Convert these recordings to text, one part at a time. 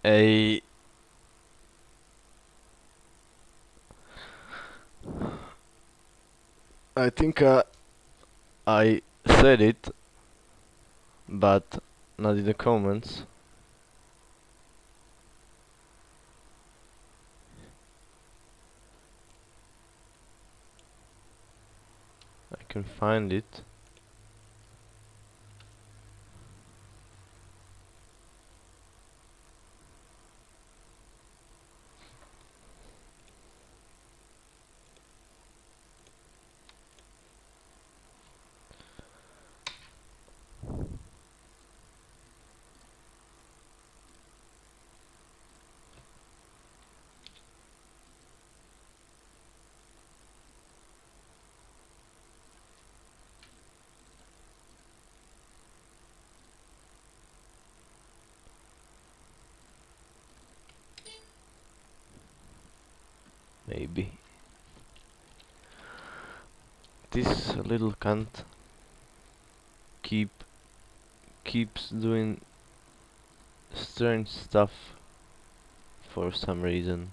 I I think I said it, but not in the comments. I can find it. Maybe. This little cunt keep keeps doing strange stuff for some reason.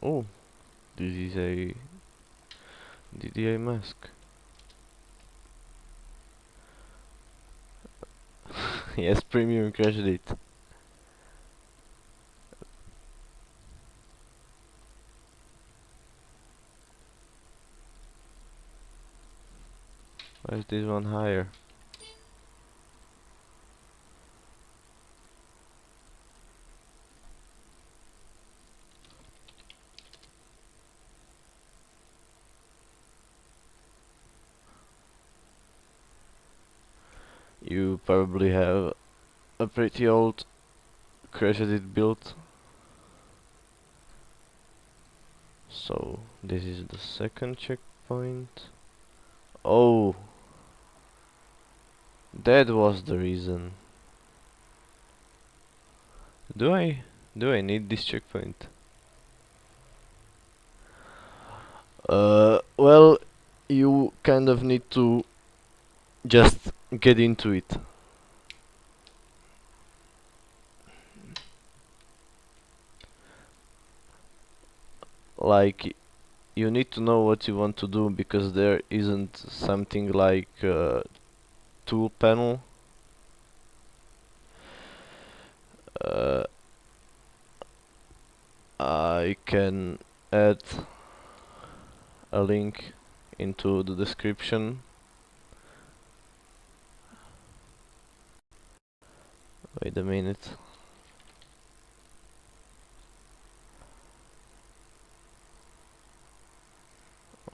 Oh, this is a DDA mask. Yes, premium crashedit. Why is this one higher? You probably have a pretty old crashedit build. So this is the second checkpoint. Oh, that was the reason. Do I need this checkpoint? Well, you kind of need to just get into it. Like, you need to know what you want to do, because there isn't something like tool panel. Uh, I can add a link into the description. Wait a minute.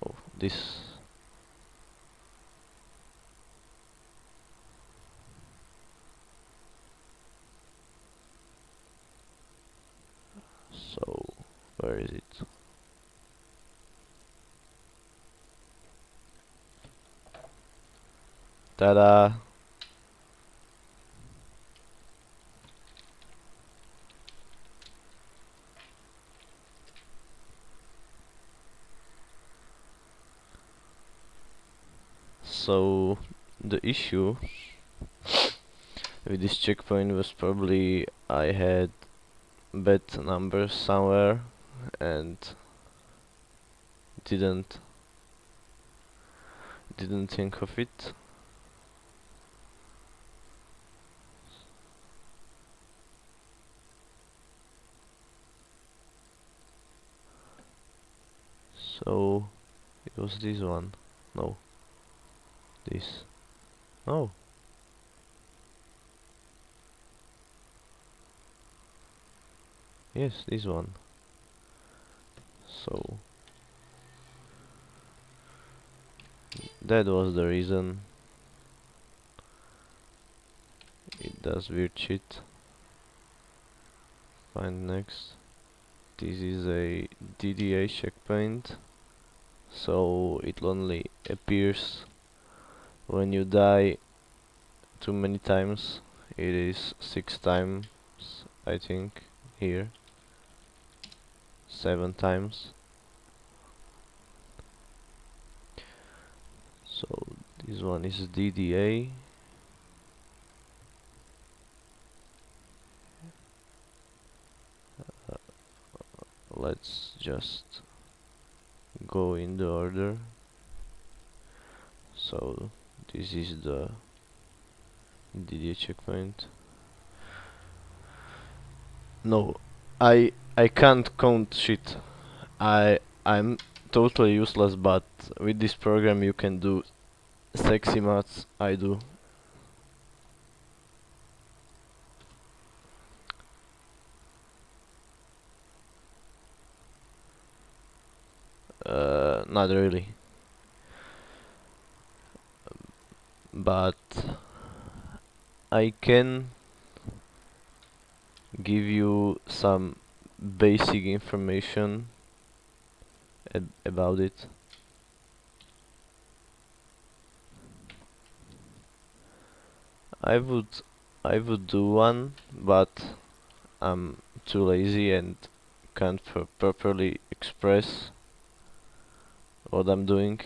Oh, this. So, where is it? Ta-da! So, the issue with this checkpoint was probably I had bad numbers somewhere and didn't think of it. So it was this one. No. This. Oh. Yes, this one. So that was the reason. It does weird shit. Find next. This is a DDA checkpoint, so it only appears when you die too many times. It is 6 times, I think, here. 7 times. So this one is DDA. let's just go in the order. So this is the DDA checkpoint. No, I can't count shit. I'm totally useless, but with this program you can do sexy maths. I do. Not really, but I can give you some basic information about it. I would I would do one, but I'm too lazy and can't properly express what I'm doing.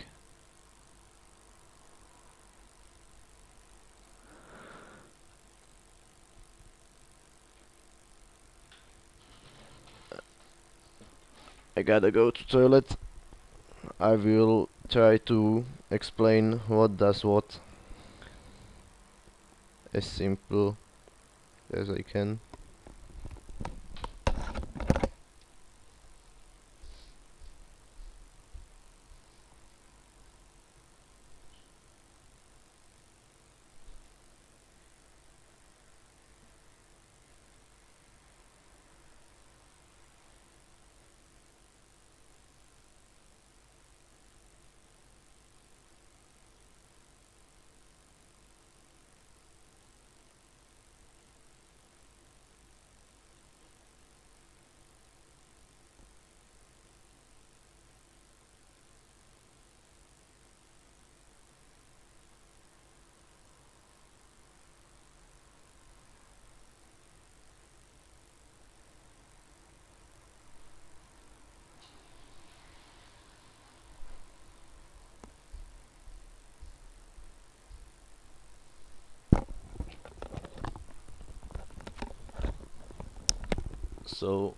I gotta go to toilet. I will try to explain what does what as simple as I can. So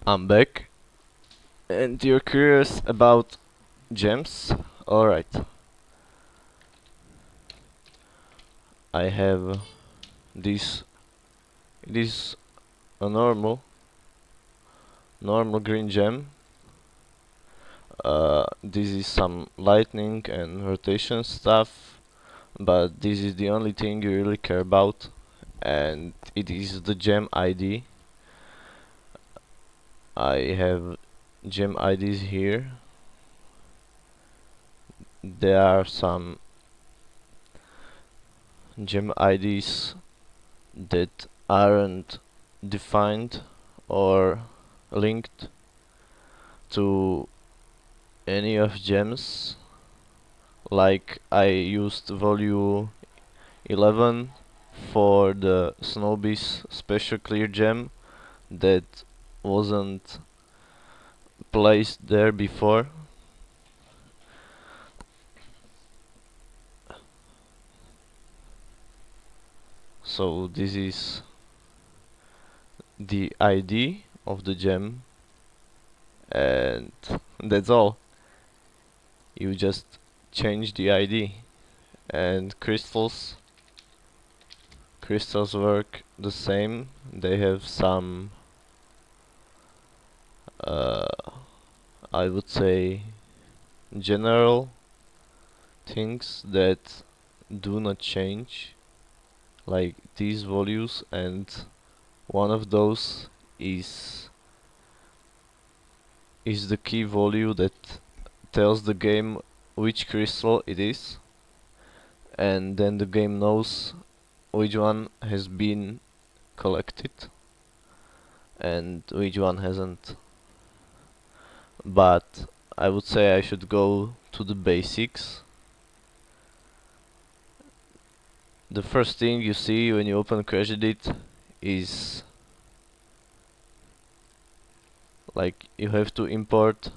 I'm back, and you're curious about gems? Alright, I have this. It is a normal green gem. This is some lightning and rotation stuff, but this is the only thing you really care about, and it is the gem ID. I have gem IDs here. There are some gem IDs that aren't defined or linked to any of gems, like I used value 11 for the Snowbeast special clear gem that wasn't placed there before. So this is the ID of the gem, and that's all. You just change the ID, and crystals work the same. They have some uh, I would say general things that do not change, like these values, and one of those is the key value that tells the game which crystal it is, and then the game knows which one has been collected and which one hasn't. But I would say I should go to the basics. The first thing you see when you open crashedit is like you have to import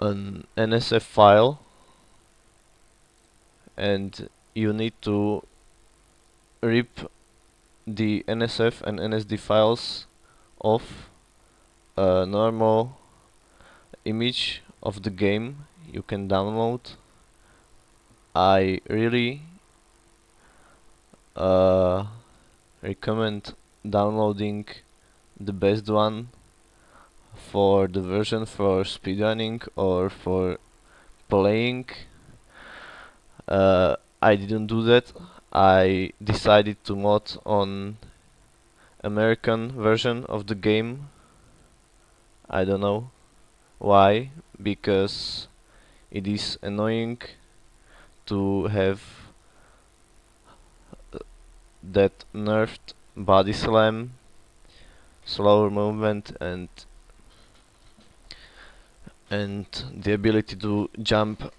an NSF file, and you need to rip the NSF and NSD files off a normal image of the game you can download. I really uh, recommend downloading the best one for the version for speedrunning or for playing. I didn't do that. I decided to mod on American version of the game. I don't know why, because it is annoying to have that nerfed body slam, slower movement, and the ability to jump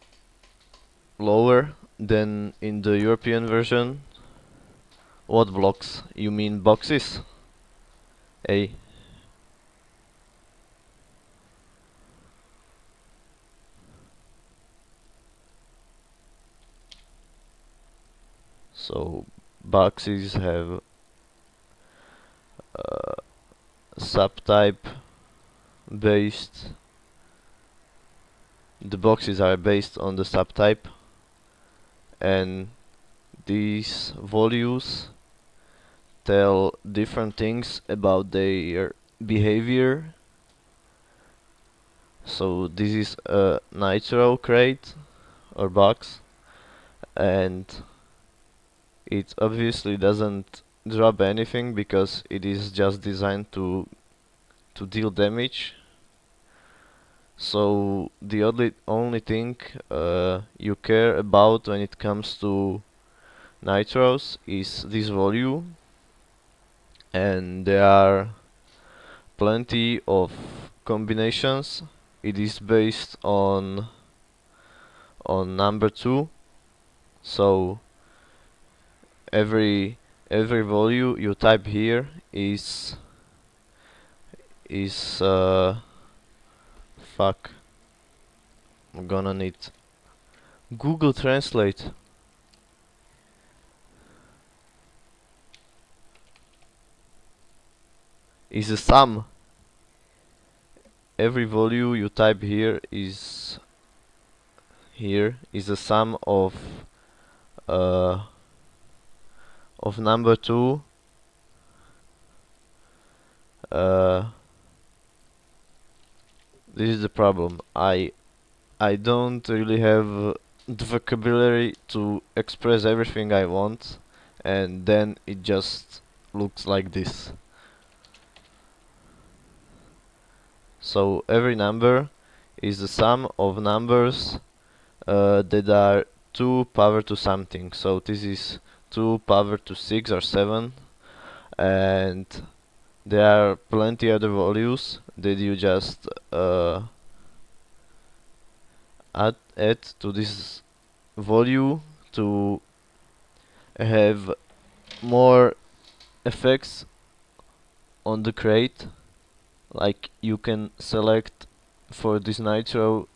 lower than in the European version. What blocks? You mean boxes? Hey. So boxes have subtype based. The boxes are based on the subtype, and these values tell different things about their behavior. So this is a nitro crate or box, and it obviously doesn't drop anything because it is just designed to deal damage. So the only thing you care about when it comes to nitros is this value, and there are plenty of combinations. It is based on number 2, so every value you type here is fuck. I'm gonna need Google Translate. Is a sum. Every value you type here is a sum uh, of number 2. This is the problem. I don't really have the vocabulary to express everything I want, and then it just looks like this. So every number is the sum of numbers that are 2 power to something. So this is 2 power to 6 or 7, and there are plenty other values that you just add to this value to have more effects on the crate. Like you can select for this nitro,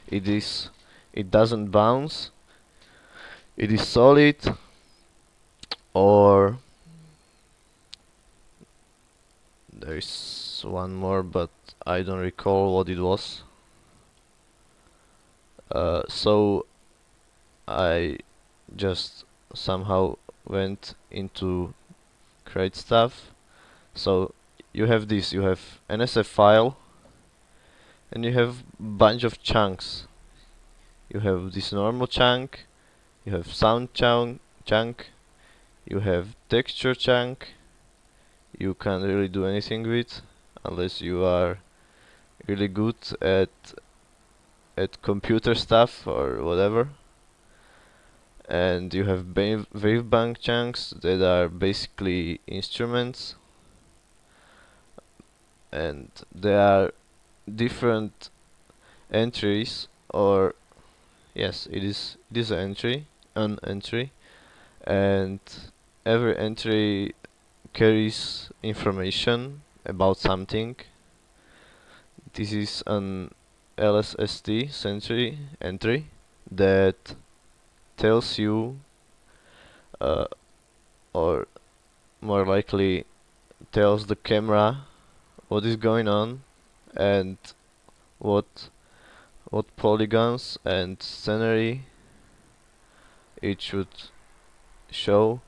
it doesn't bounce, it is solid, or there is one more, but I don't recall what it was. So I just somehow went into create stuff. So you have this, you have NSF file, and you have bunch of chunks. You have this normal chunk, you have sound chunk, you have texture chunk. You can't really do anything with unless you are really good at computer stuff or whatever. And you have wavebank chunks that are basically instruments, and there are different entries, or yes, it is an entry, and every entry carries information about something. This is an LSST entry that tells you, or more likely tells the camera what is going on and what polygons and scenery it should show,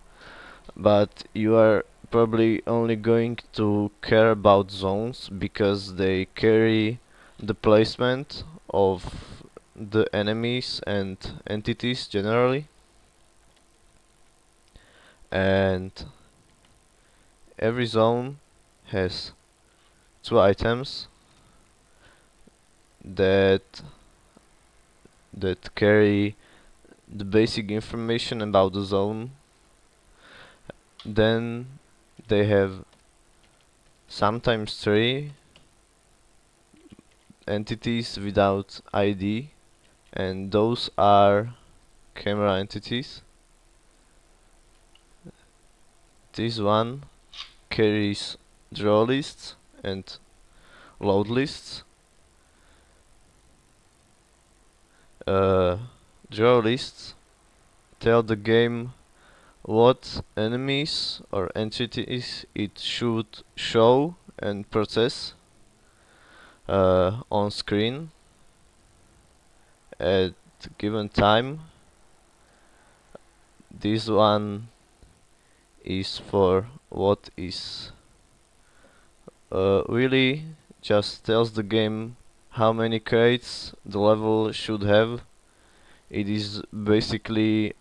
but you are probably only going to care about zones because they carry the placement of the enemies and entities generally, and every zone has two items that carry the basic information about the zone. Then they have sometimes three entities without ID, and those are camera entities. This one carries draw lists and load lists. Draw lists tell the game what enemies or entities it should show and process on screen at given time. This one is for what is really just tells the game how many crates the level should have. It is basically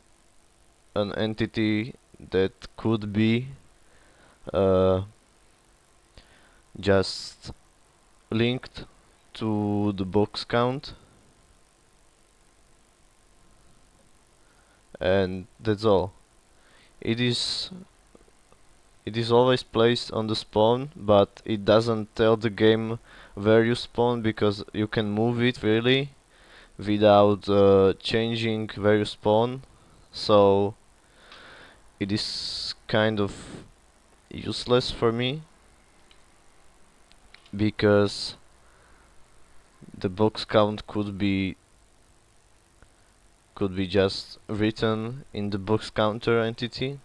an entity that could be uh, just linked to the box count, and that's all. It is always placed on the spawn, but it doesn't tell the game where you spawn because you can move it really without changing where you spawn. So it is kind of useless for me because the box count could be just written in the box counter entity,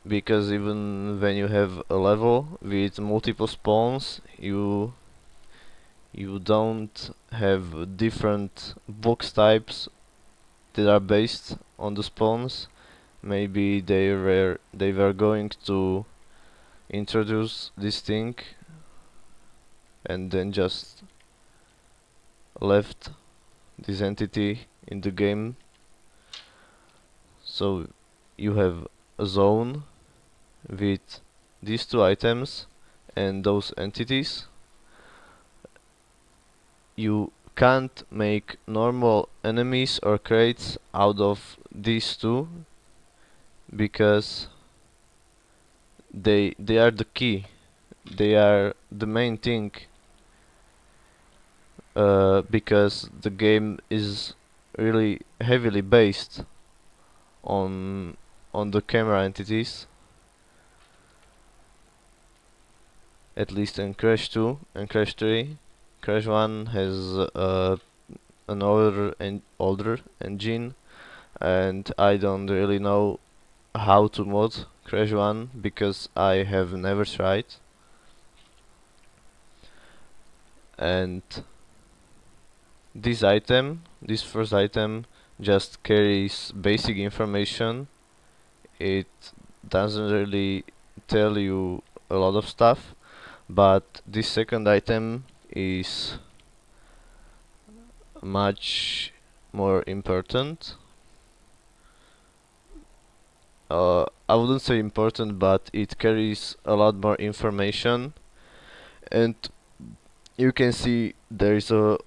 because even when you have a level with multiple spawns, you don't have different box types that are based on the spawns. Maybe they were going to introduce this thing and then just left this entity in the game. So you have a zone with these two items and those entities. You can't make normal enemies or crates out of these two because they are the key. They are the main thing, because the game is really heavily based on the camera entities, at least in Crash 2 and Crash 3. Crash 1 has an older engine, and I don't really know how to mod Crash 1 because I have never tried. And this first item, just carries basic information. It doesn't really tell you a lot of stuff, but this second item is much more important. I wouldn't say important, but it carries a lot more information, and you can see there is a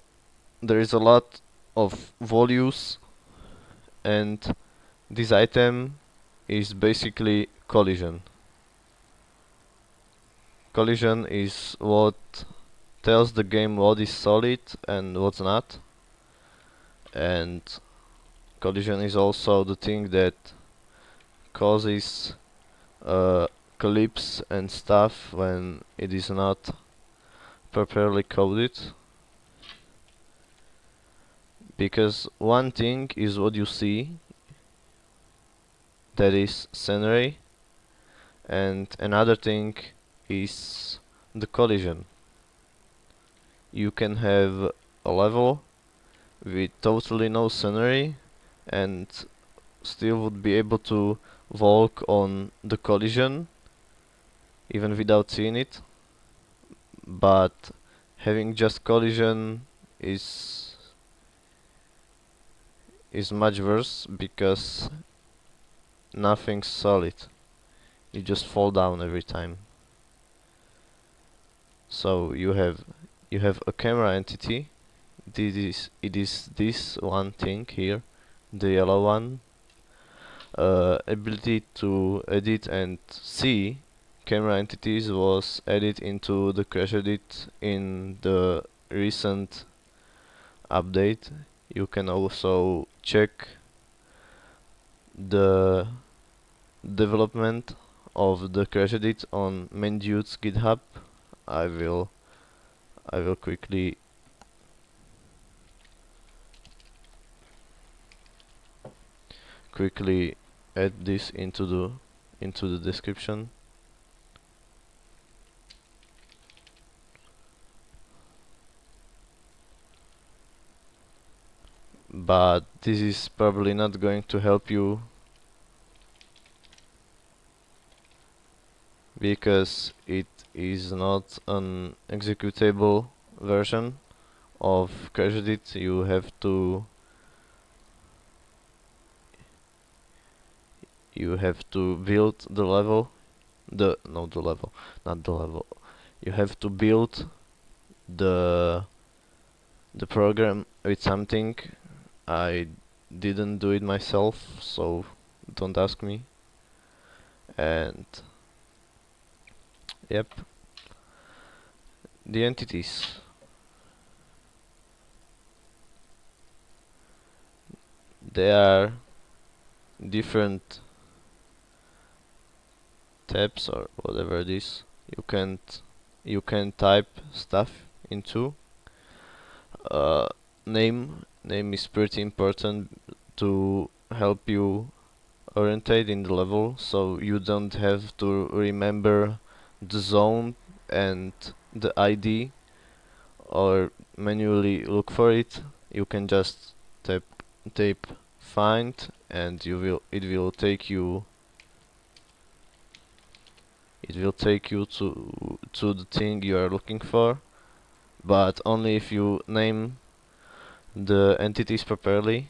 lot of values, and this item is basically collision. Collision is what tells the game what is solid and what's not, and collision is also the thing that causes uh, clips and stuff when it is not properly coded. Because one thing is what you see, that is scenery, And another thing is the collision. You can have a level with totally no scenery and still would be able to walk on the collision even without seeing it, but having just collision is much worse because nothing's solid. You just fall down every time. So you have a camera entity. It is this one thing here, the yellow one. Ability to edit and see camera entities was added into the crashedit in the recent update. You can also check the development of the crashedit on manddues github. I will quickly add this into the description. But this is probably not going to help you because it is not an executable version of crashedit. You have to build the level, not the level. You have to build the program with something. I didn't do it myself, so don't ask me. And yep, the entities. They are different tabs or whatever it is. You can type stuff into. Name is pretty important to help you orientate in the level, so you don't have to remember the zone and the ID or manually look for it. You can just type find and it will take you to the thing you are looking for, but only if you name the entities properly.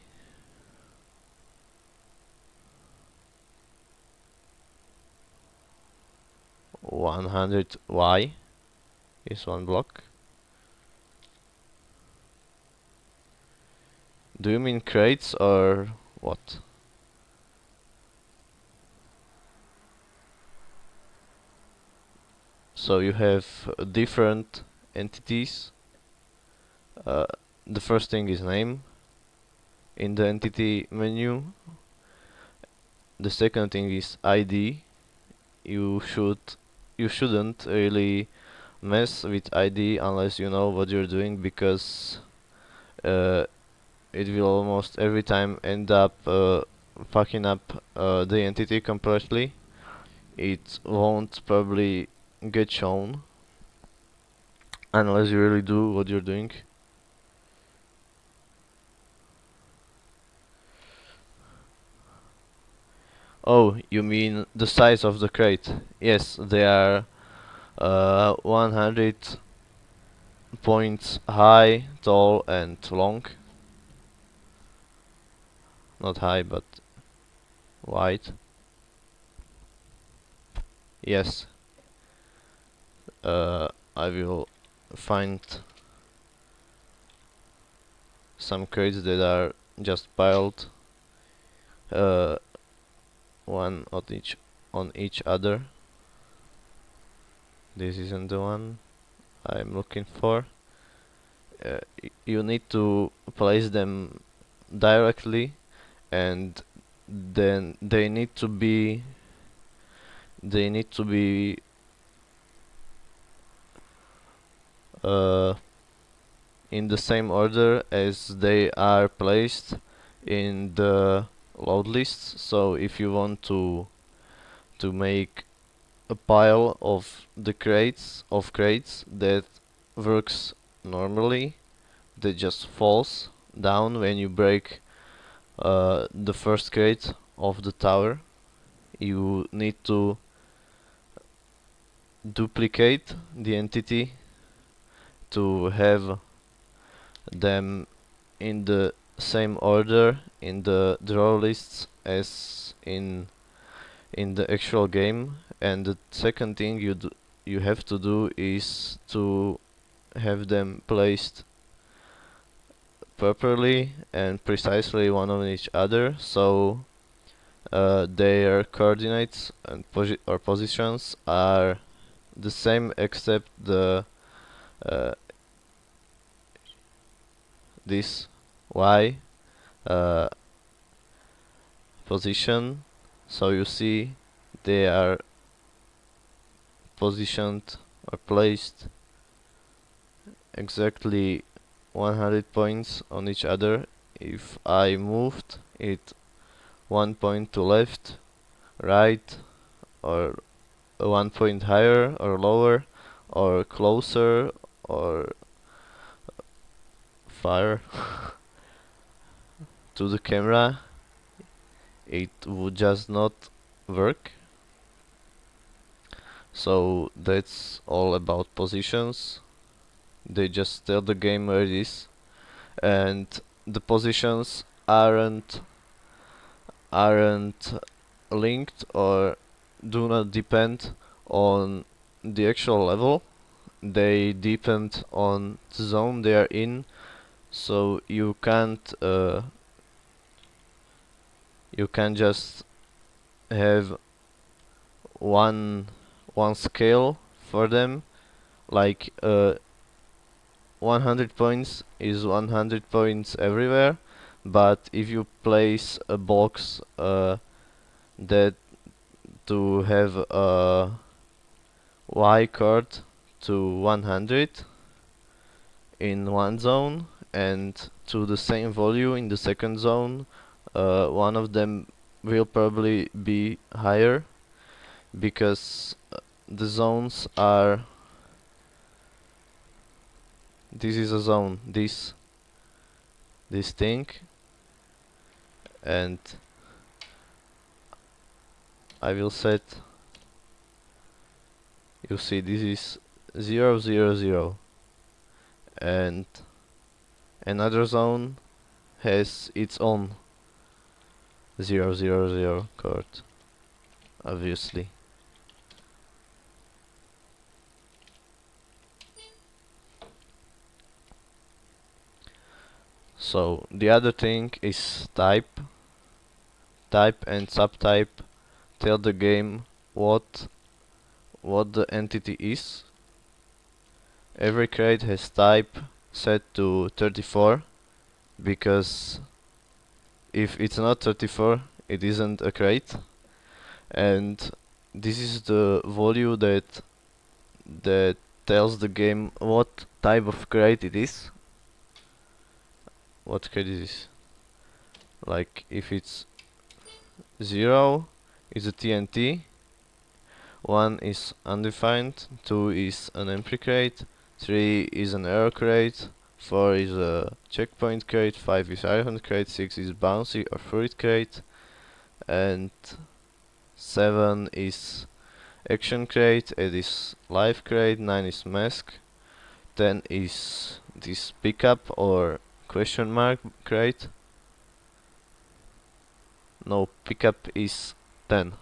$100Y is one block. Do you mean crates or what? So you have different entities. The first thing is name in the entity menu. The second thing is ID. You shouldn't really mess with ID unless you know what you're doing, because it will almost every time end up fucking up the entity completely. It won't probably get shown unless you really do what you're doing. Oh, you mean the size of the crate? Yes, they are 100 points high, tall, and long. Not high, but wide. Yes. I will find some crates that are just piled one on each other. This isn't the one I'm looking for. You need to place them directly, and then they need to be uh, in the same order as they are placed in the load list. So if you want to make a pile of the crates that works normally, that just falls down when you break the first crate of the tower. You need to duplicate the entity to have them in the same order in the draw lists as in the actual game. And the second thing you have to do is to have them placed properly and precisely one on each other, so their coordinates and or positions are the same, except the uh, this y uh, position. So you see they are positioned or placed exactly 100 points on each other. If I moved it 1 point to left, right, or 1 point higher or lower, or closer, or far to the camera, it would just not work. So that's all about positions. They just tell the game where it is, and the positions aren't linked or do not depend on the actual level. They depend on the zone they are in. So you can't just have one one scale for them, like 100 points is 100 points everywhere. But if you place a box that to have a y chord to 100 in one zone and to the same value in the second zone, one of them will probably be higher, because the zones are, this is a zone, this thing, and I will set, you see this is 0 0 0, and another zone has its own 0 0 0 chord, obviously. So the other thing is type. Type and subtype tell the game what the entity is. Every crate has type set to 34, because if it's not 34, it isn't a crate. And this is the value that tells the game what type of crate it is. What crate is this? Like if it's 0 is a TNT, 1 is undefined, 2 is an empty crate, 3 is an error crate, 4 is a checkpoint crate, 5 is iron crate, 6 is bouncy or fruit crate, and 7 is action crate, 8 is life crate, 9 is mask, 10 is this pickup or question mark crate. No, pickup is 10.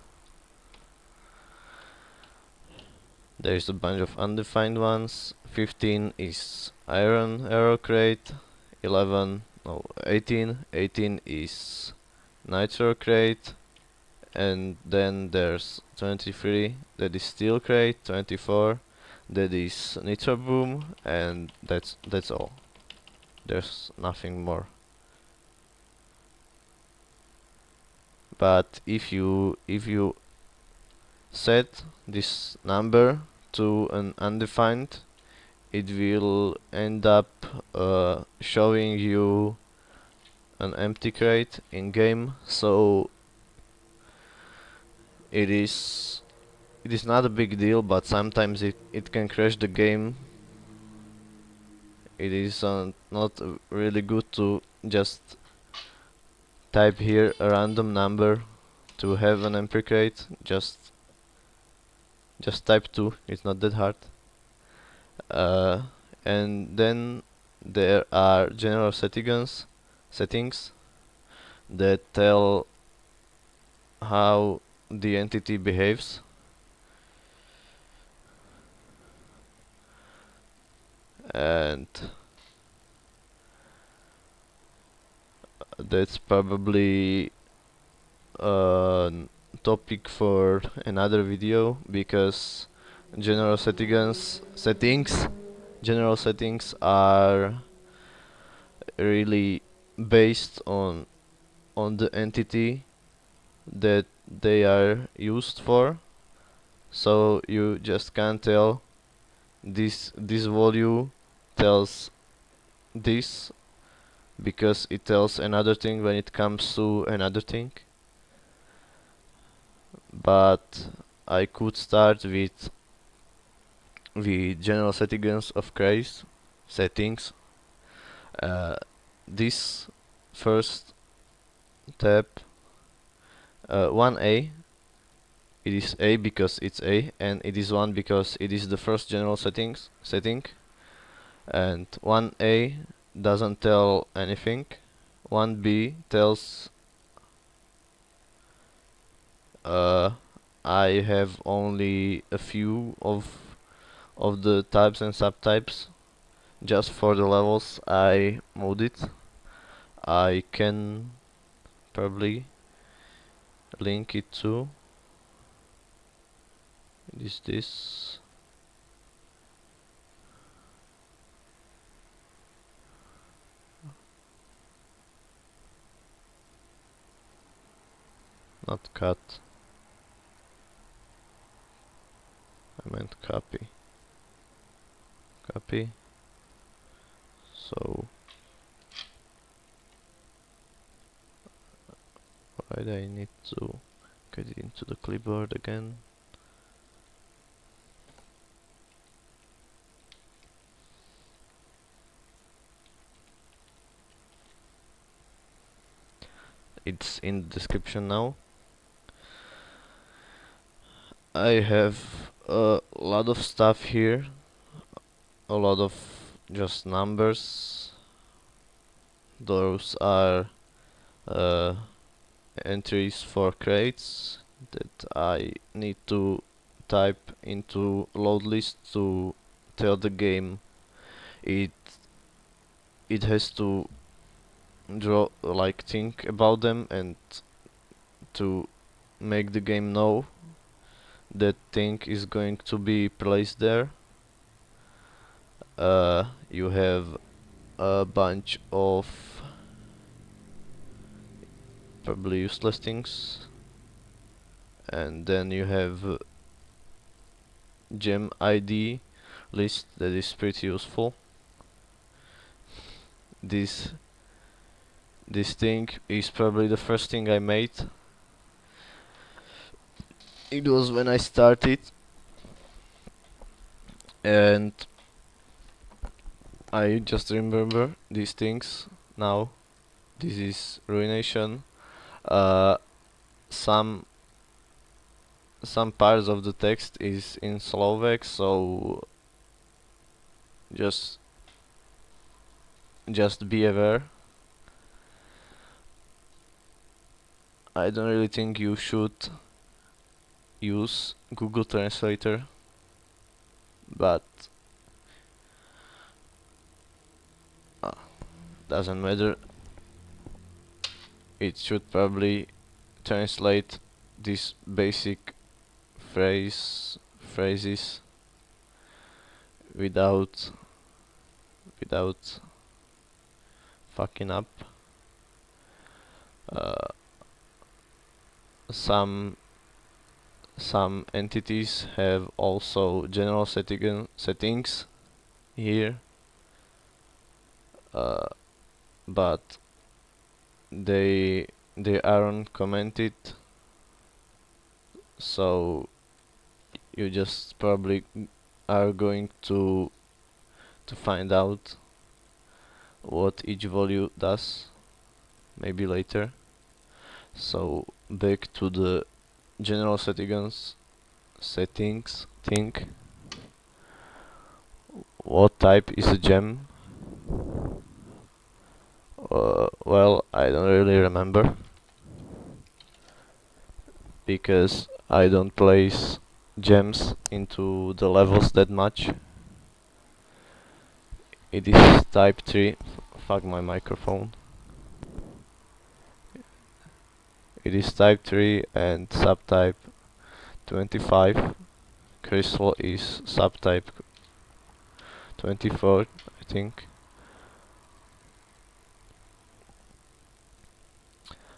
There's a bunch of undefined ones. 15 is iron arrow crate. 18 is nitro crate. And then there's 23 that is steel crate. 24 that is nitro boom, and that's all. There's nothing more. But if you set this number to an undefined, it will end up showing you an empty crate in game. So it is it is not a big deal, but sometimes it can crash the game. It is not really good to just type here a random number to have an MP crate. Just type 2, it's not that hard. Uh, and then there are general settings that tell how the entity behaves. And that's probably a topic for another video, because general general settings are really based on the entity that they are used for. So you just can't tell this value tells this, because it tells another thing when it comes to another thing. But I could start with the general settings of craze settings. This first tab, 1A, it is A because it's A, and it is 1 because it is the first general setting. And 1A doesn't tell anything. 1B tells I have only a few of the types and subtypes. Just for the levels I mode it. I can probably link it to this not cut, I meant copy. So why do I need to get it into the clipboard again? It's in the description now. I have a lot of stuff here, a lot of just numbers. Those are entries for crates that I need to type into load list to tell the game it has to think about them, and to make the game know that thing is going to be placed there. You have a bunch of probably useless things, and then you have gem ID list that is pretty useful. This thing is probably the first thing I made. It was when I started, and I just remember these things now. This is ruination. Uh, some parts of the text is in Slovak, so just be aware. I don't really think you should use Google Translator, but doesn't matter. It should probably translate these basic phrases without fucking up. Some entities have also general settings here, but they aren't commented, so you just probably are going to find out what each value does, maybe later. So back to the general settings thing. What type is a gem? Well, I don't really remember because I don't place gems into the levels that much. It is type 3. Fuck my microphone. It is type 3 and subtype 25. Crystal is subtype 24, I think.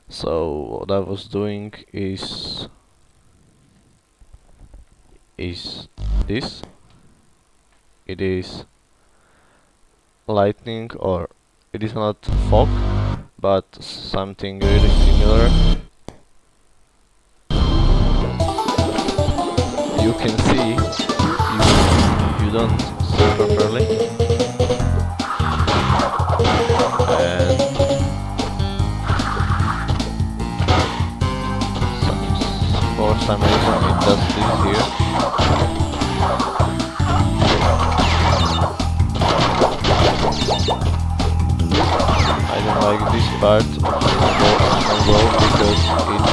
So what I was doing is this. It is lightning, or it is not fog, but something really similar. You can see, you don't see properly, and for some reason it does this here. I don't like this part of Snowball because it's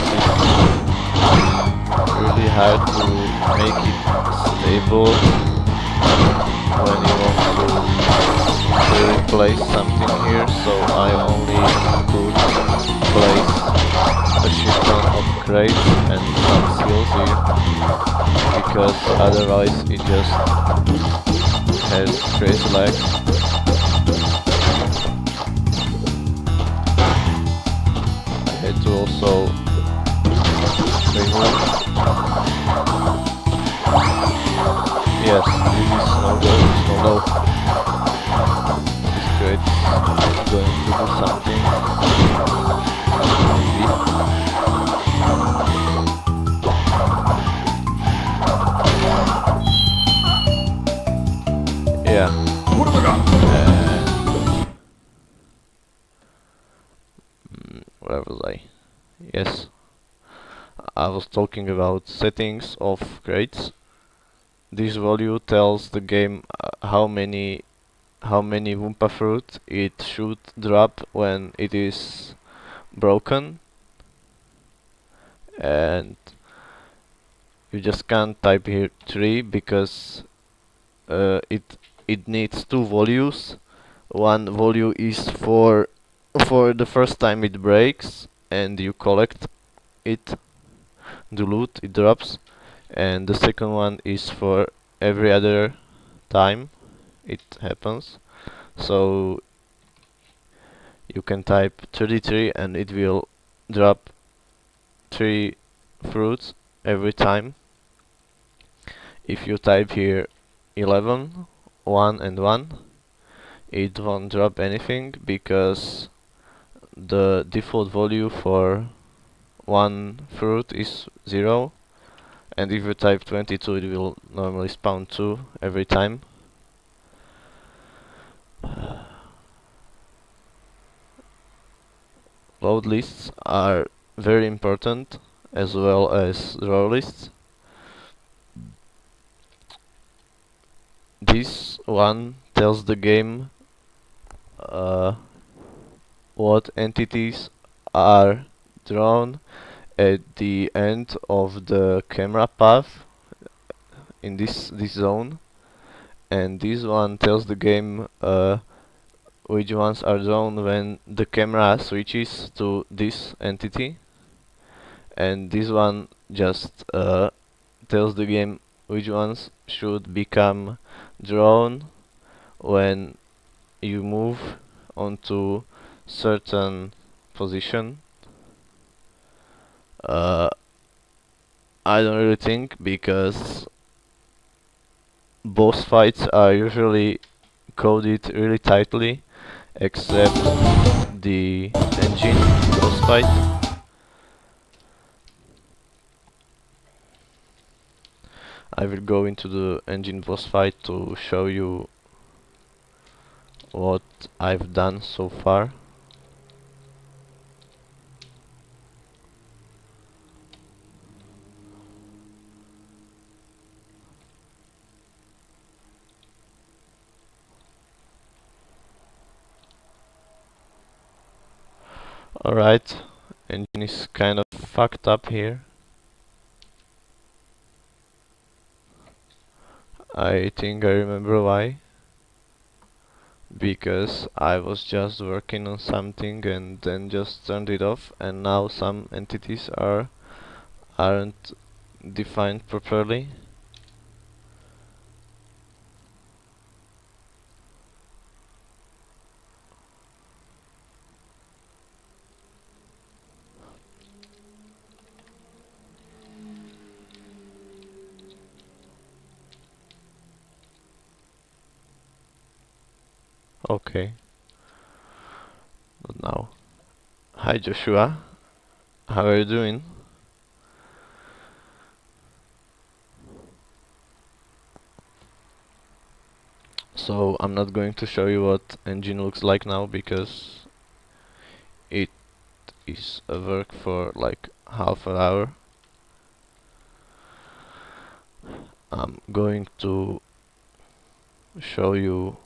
really hard to make it stable when you want to really place something here, so I only could place a shit ton of crates and some seals here, because otherwise it just has crazy lag. I had to also remove. Yes, this is no go. This crate is going to do something. Maybe. Yeah. Where was I? Yes. I was talking about settings of crates. This value tells the game how many Wumpa fruit it should drop when it is broken, and you just can't type here 3 because it needs two values. One value is for the first time it breaks and you collect it, the loot it drops, and the second one is for every other time it happens. So you can type 33 and it will drop 3 fruits every time. If you type here 11, 1 and 1, it won't drop anything because the default value for one fruit is 0, and if you type 22 it will normally spawn 2 every time. Load lists are very important, as well as draw lists. This one tells the game what entities are drawn at the end of the camera path in this zone, and this one tells the game which ones are drawn when the camera switches to this entity, and this one just tells the game which ones should become drawn when you move onto certain position. I don't really think, because boss fights are usually coded really tightly, except the engine boss fight. I will go into the engine boss fight to show you what I've done so far. Alright, engine is kind of fucked up here. I think I remember why. Because I was just working on something and then just turned it off, and now some entities aren't defined properly. Okay, but now. Hi Joshua, how are you doing? So I'm not going to show you what engine looks like now because it is a work for like half an hour. I'm going to show you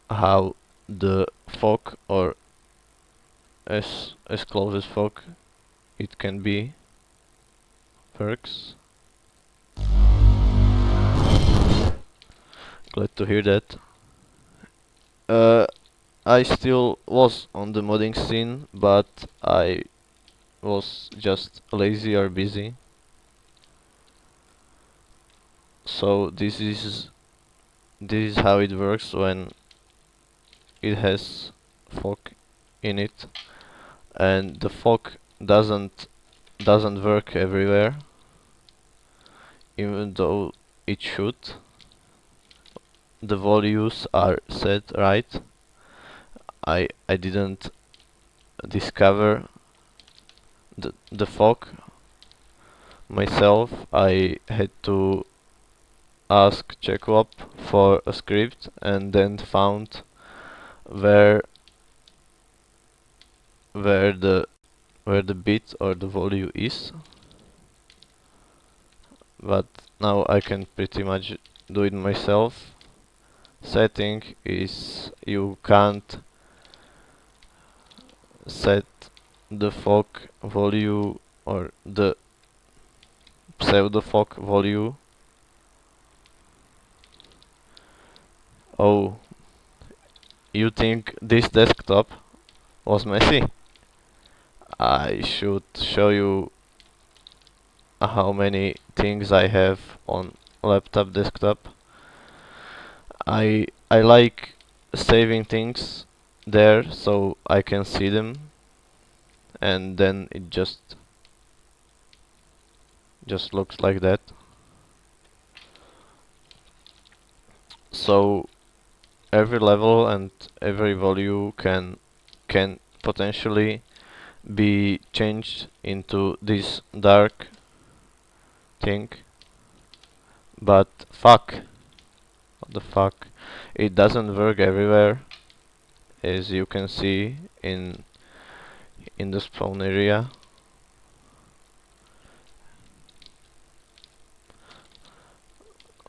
how the fog, or as close as fog it can be, works. Glad to hear that. Uh, I still was on the modding scene, but I was just lazy or busy. So this is how it works when it has fog in it, and the fog doesn't work everywhere, even though it should. The values are set right. I didn't discover the fog myself. I had to ask checkup for a script and then found where where the where the bit or the value is, but now I can pretty much do it myself. Setting is you can't set the fog value or the pseudo fog value. Oh, you think this desktop was messy? I should show you how many things I have on laptop desktop. I like saving things there so I can see them, and then it just looks like that. So every level and every value can potentially be changed into this dark thing, but fuck, what the fuck, it doesn't work everywhere, as you can see in the spawn area.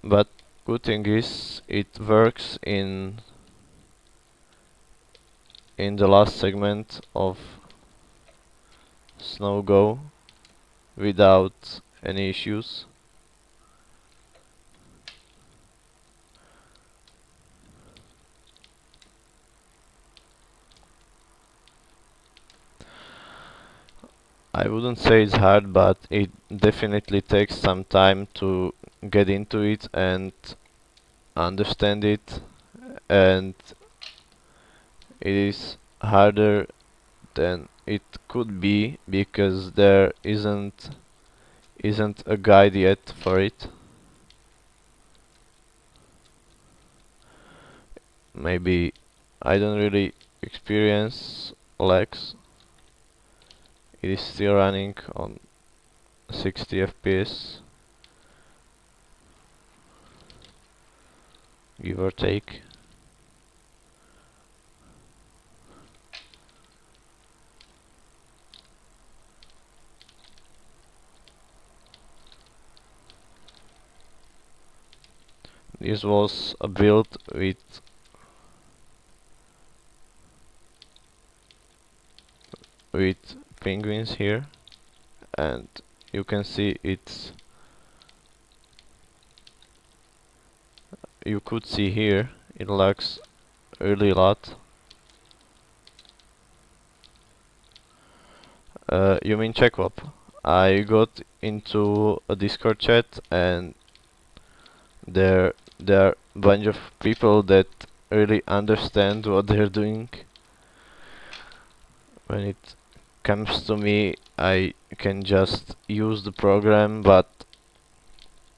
But good thing is it works in the last segment of Snow Go without any issues. I wouldn't say it's hard, but it definitely takes some time to get into it and understand it, and it is harder than it could be because there isn't a guide yet for it. Maybe I don't really experience lags. It is still running on 60 FPS. give or take. This was a build with penguins here, and you can see you could see here it lags really a lot. You mean checkup? I got into a Discord chat, and there are a bunch of people that really understand what they're doing. When it comes to me, I can just use the program, but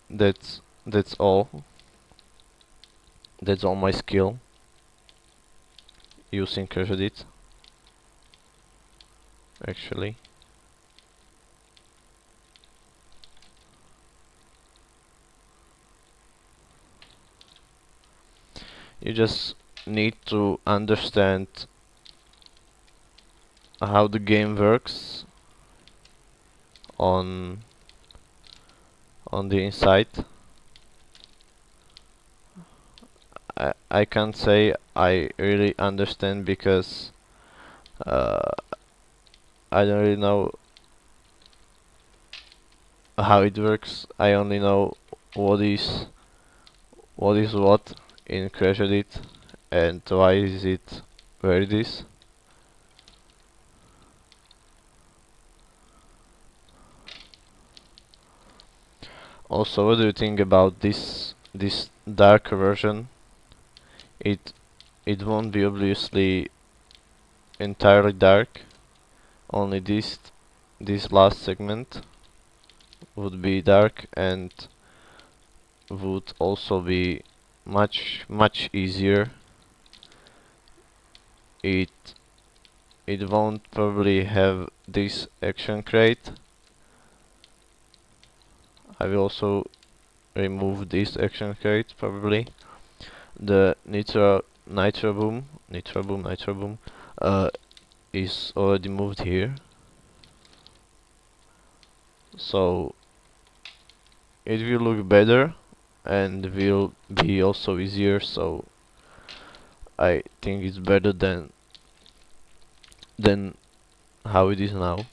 that's all. That's all my skill using crashedit, actually. You just need to understand how the game works on the inside. I can't say I really understand because uh, I don't really know how it works. I only know what is what in crashedit and why is it where it is. Also, what do you think about this dark version? It it won't be obviously entirely dark. Only this last segment would be dark and would also be much easier. It it won't probably have this action crate. I will also remove this action crate probably. The nitro boom is already moved here, so it will look better and will be also easier. So I think it's better than how it is now.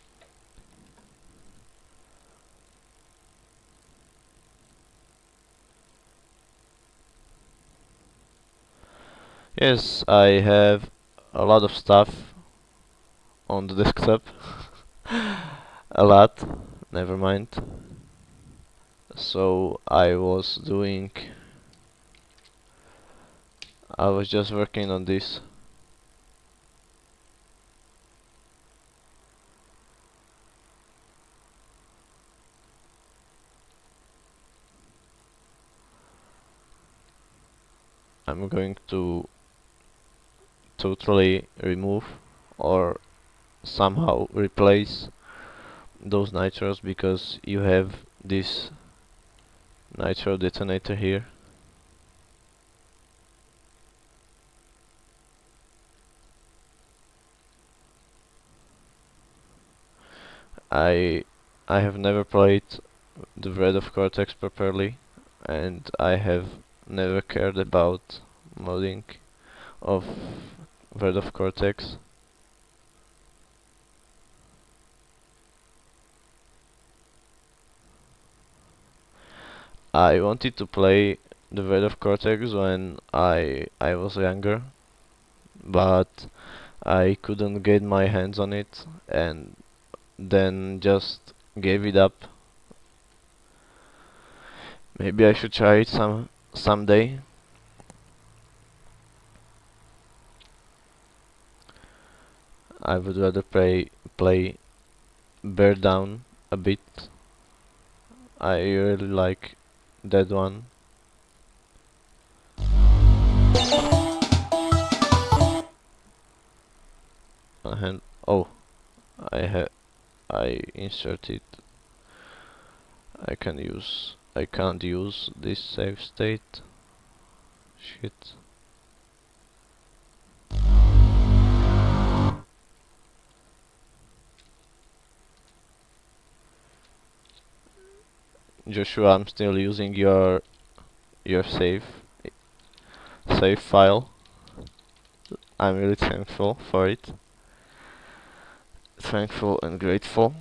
Yes, I have a lot of stuff on the desktop. A lot, never mind. So I was just working on this. I'm going to totally remove or somehow replace those nitros because you have this nitro detonator here. I I have never played the Bread of Cortex properly, and I have never cared about modding of Bread of Cortex. I wanted to play the Bread of Cortex when I was younger, but I couldn't get my hands on it, and then just gave it up. Maybe I should try it someday. I would rather play Bear Down a bit. I really like that one. And oh, I inserted. I can't use this save state. Shit. Joshua, I'm still using your save file. I'm really thankful for it. Thankful and grateful.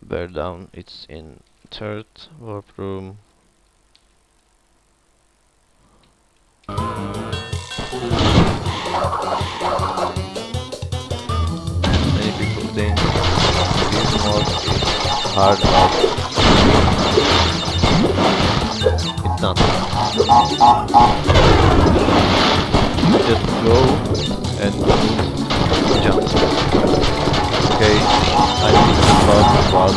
Bear down, it's in third warp room. Many people think this mod is hard mod. It's not. Just go and jump. Okay, I think the bug was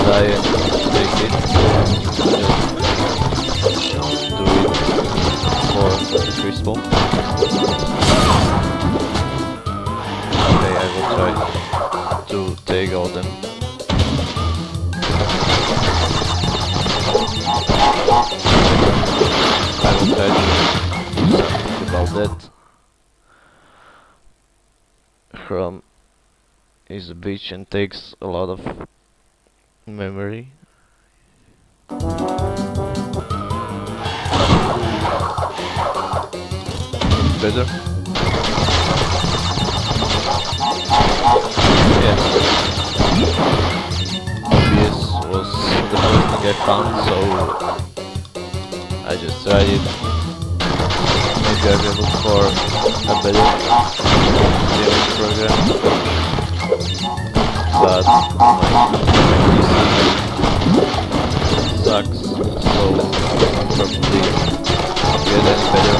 die and take it. Just do it for the respawn. Okay, I will try to take all them. I will try to do something about that. Chrome is a bitch and takes a lot of memory. Better? Yeah. OBS was the first thing I found, so I just tried it. Maybe I will look for a better gaming program, but my PC sucks, so probably not get any better.